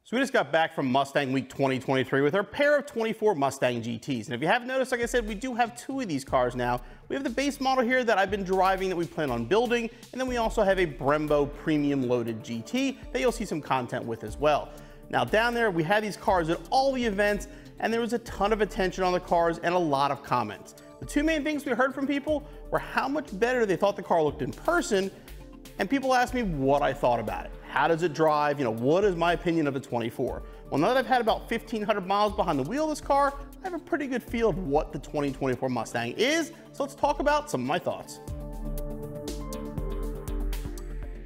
So we just got back from Mustang Week 2023 with our pair of 24 Mustang GTs. And if you haven't noticed, like I said, we do have two of these cars now. We have the base model here that I've been driving that we plan on building. And then we also have a Brembo premium loaded GT that you'll see some content with as well. Now down there, we had these cars at all the events and there was a ton of attention on the cars and a lot of comments. The two main things we heard from people were how much better they thought the car looked in person, and people asked me what I thought about it. How does it drive? What is my opinion of the 24? Well, now that I've had about 1,500 miles behind the wheel of this car, I have a pretty good feel of what the 2024 Mustang is. So let's talk about some of my thoughts.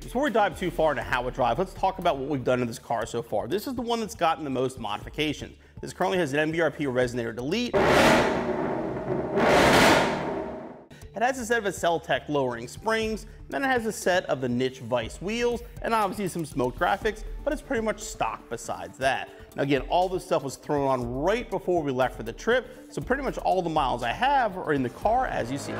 Before we dive too far into how it drives, let's talk about what we've done to this car so far. This is the one that's gotten the most modifications. This currently has an MBRP resonator delete. It has a set of AccelTech lowering springs, then it has a set of the niche Vice wheels, and obviously some smoke graphics, but it's pretty much stock besides that. Now again, all this stuff was thrown on right before we left for the trip, so pretty much all the miles I have are in the car as you see.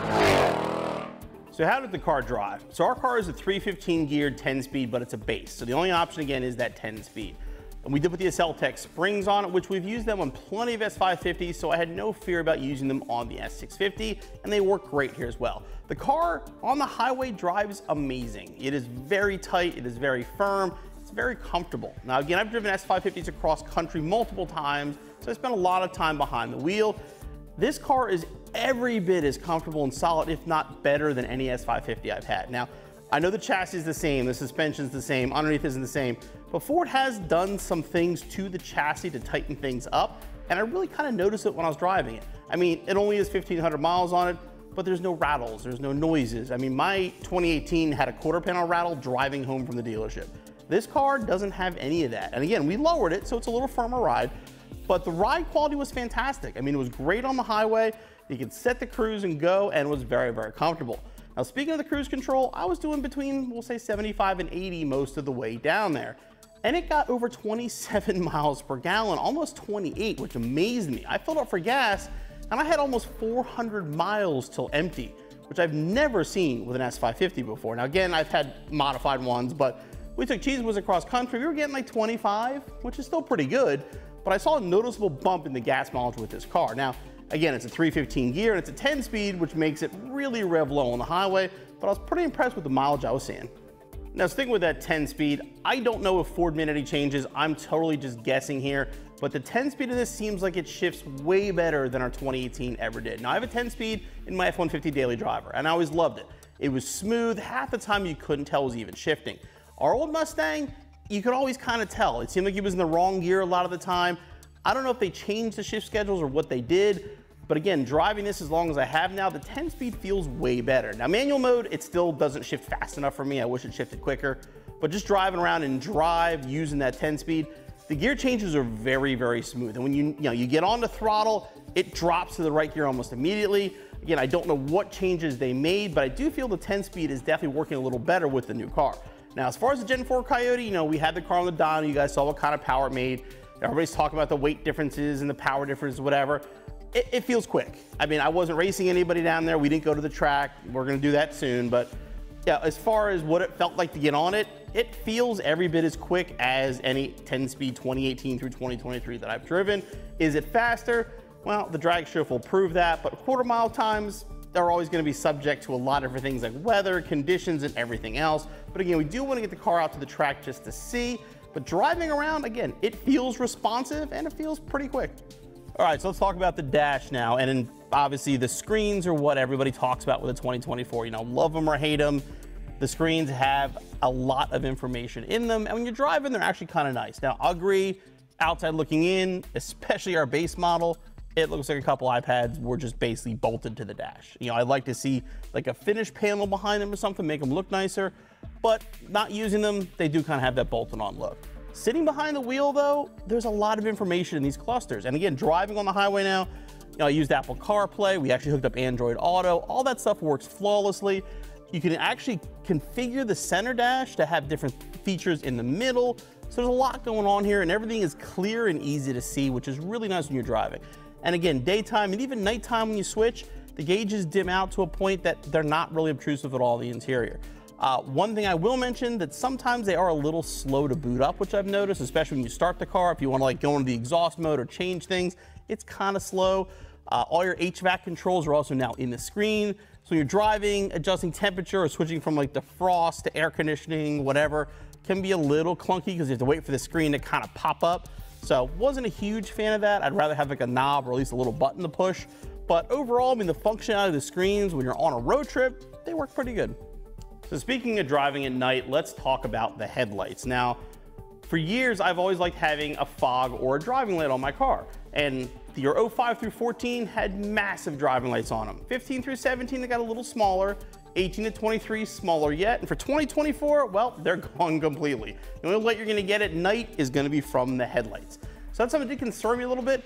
So how did the car drive? So our car is a 315 geared 10-speed, but it's a base. So the only option again is that 10-speed. And we did put the AccelTech springs on it, which we've used them on plenty of S550s, so I had no fear about using them on the S650, and they work great here as well. The car on the highway drives amazing. It is very tight, it is very firm, it's very comfortable. Now again, I've driven S550s across country multiple times, so I spent a lot of time behind the wheel. This car is every bit as comfortable and solid, if not better than any S550 I've had. Now, I know the chassis is the same, the suspension's the same, underneath isn't the same, but Ford has done some things to the chassis to tighten things up, and I really kind of noticed it when I was driving it. I mean, it only has 1,500 miles on it, but there's no rattles, there's no noises. I mean, my 2018 had a quarter panel rattle driving home from the dealership. This car doesn't have any of that. And again, we lowered it, so it's a little firmer ride, but the ride quality was fantastic. I mean, it was great on the highway. You could set the cruise and go, and it was very, very comfortable. Now, speaking of the cruise control, I was doing between, we'll say 75 and 80 most of the way down there. And it got over 27 miles per gallon, almost 28, which amazed me. I filled up for gas and I had almost 400 miles till empty, which I've never seen with an S550 before. Now again, I've had modified ones, but we took Cheesewood across country. We were getting like 25, which is still pretty good, but I saw a noticeable bump in the gas mileage with this car. Now, again, it's a 315 gear and it's a 10-speed, which makes it really rev low on the highway, but I was pretty impressed with the mileage I was seeing. Now, sticking with that 10-speed, I don't know if Ford made any changes. I'm totally just guessing here, but the 10-speed of this seems like it shifts way better than our 2018 ever did. Now, I have a 10-speed in my F-150 daily driver, and I always loved it. It was smooth. Half the time you couldn't tell it was even shifting. Our old Mustang, you could always kind of tell. It seemed like it was in the wrong gear a lot of the time. I don't know if they changed the shift schedules or what they did, but again, driving this as long as I have now, the 10-speed feels way better. Now, manual mode, it still doesn't shift fast enough for me. I wish it shifted quicker, but just driving around and drive using that 10-speed, the gear changes are very, very smooth. And when you get on the throttle, it drops to the right gear almost immediately. Again, I don't know what changes they made, but I do feel the 10-speed is definitely working a little better with the new car. Now, as far as the Gen 4 Coyote, we had the car on the dyno. You guys saw what kind of power it made. Everybody's talking about the weight differences and the power differences, whatever. It feels quick. I mean, I wasn't racing anybody down there. We didn't go to the track. We're gonna do that soon. But yeah, as far as what it felt like to get on it, it feels every bit as quick as any 10-speed 2018 through 2023 that I've driven. Is it faster? Well, the drag strip will prove that, but quarter-mile times, they're always gonna be subject to a lot of different things like weather, conditions, and everything else. But again, we do wanna get the car out to the track just to see, but driving around, again, it feels responsive and it feels pretty quick. All right, so let's talk about the dash now. And then obviously the screens are what everybody talks about with the 2024. Love them or hate them. The screens have a lot of information in them. And when you're driving, they're actually kind of nice. Now, I'll agree, outside looking in, especially our base model, it looks like a couple iPads were just basically bolted to the dash. I'd like to see like a finished panel behind them or something, make them look nicer, but not using them, they do kind of have that bolted on look. Sitting behind the wheel though, there's a lot of information in these clusters. And again, driving on the highway now, I used Apple CarPlay, we actually hooked up Android Auto, all that stuff works flawlessly. You can actually configure the center dash to have different features in the middle. So there's a lot going on here and everything is clear and easy to see, which is really nice when you're driving. And again, daytime and even nighttime when you switch, the gauges dim out to a point that they're not really obtrusive at all, the interior. One thing I will mention that sometimes they are a little slow to boot up, which I've noticed, especially when you start the car. If you want to like go into the exhaust mode or change things, it's kind of slow. All your HVAC controls are also now in the screen. So when you're driving, adjusting temperature or switching from like defrost to air conditioning, whatever, can be a little clunky because you have to wait for the screen to kind of pop up. So wasn't a huge fan of that. I'd rather have like a knob or at least a little button to push. But overall, I mean, the functionality of the screens when you're on a road trip, they work pretty good. So speaking of driving at night, let's talk about the headlights. Now, for years, I've always liked having a fog or a driving light on my car. And your 05 through 14 had massive driving lights on them. 15 through 17, they got a little smaller. 18 to 23, smaller yet. And for 2024, well, they're gone completely. The only light you're gonna get at night is gonna be from the headlights. So that's something that did concern me a little bit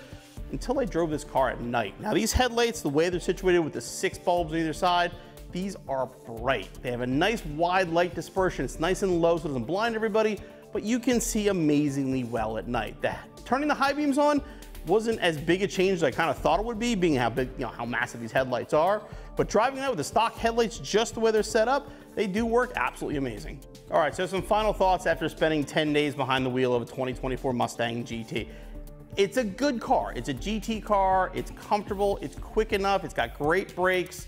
until I drove this car at night. Now these headlights, the way they're situated with the 6 bulbs on either side, these are bright. They have a nice wide light dispersion. It's nice and low so it doesn't blind everybody, but you can see amazingly well at night. Turning the high beams on wasn't as big a change as I kind of thought it would be, being how big, how massive these headlights are. But driving out with the stock headlights just the way they're set up, they do work absolutely amazing. All right, so some final thoughts after spending 10 days behind the wheel of a 2024 Mustang GT. It's a good car. It's a GT car. It's comfortable. It's quick enough. It's got great brakes.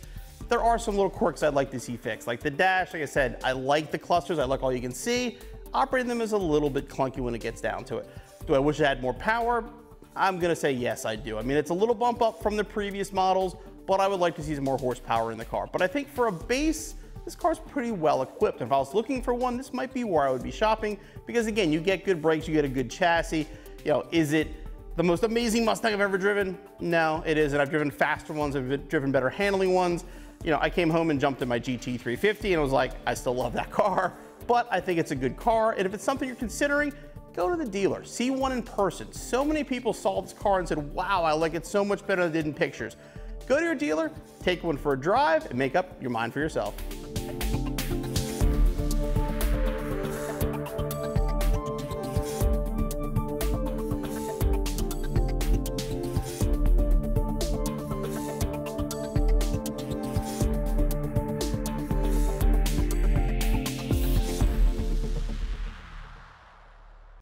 There are some little quirks I'd like to see fixed. Like the dash, like I said, I like the clusters. I like all you can see. Operating them is a little bit clunky when it gets down to it. Do I wish it had more power? I'm gonna say yes, I do. I mean, it's a little bump up from the previous models, but I would like to see some more horsepower in the car. But I think for a base, this car's pretty well equipped. If I was looking for one, this might be where I would be shopping because again, you get good brakes, you get a good chassis. Is it the most amazing Mustang I've ever driven? No, it isn't. I've driven faster ones, I've driven better handling ones. I came home and jumped in my GT 350 and I was like, I still love that car, but I think it's a good car. And if it's something you're considering, go to the dealer, see one in person. So many people saw this car and said, wow, I like it so much better than I did in pictures. Go to your dealer, take one for a drive, and make up your mind for yourself.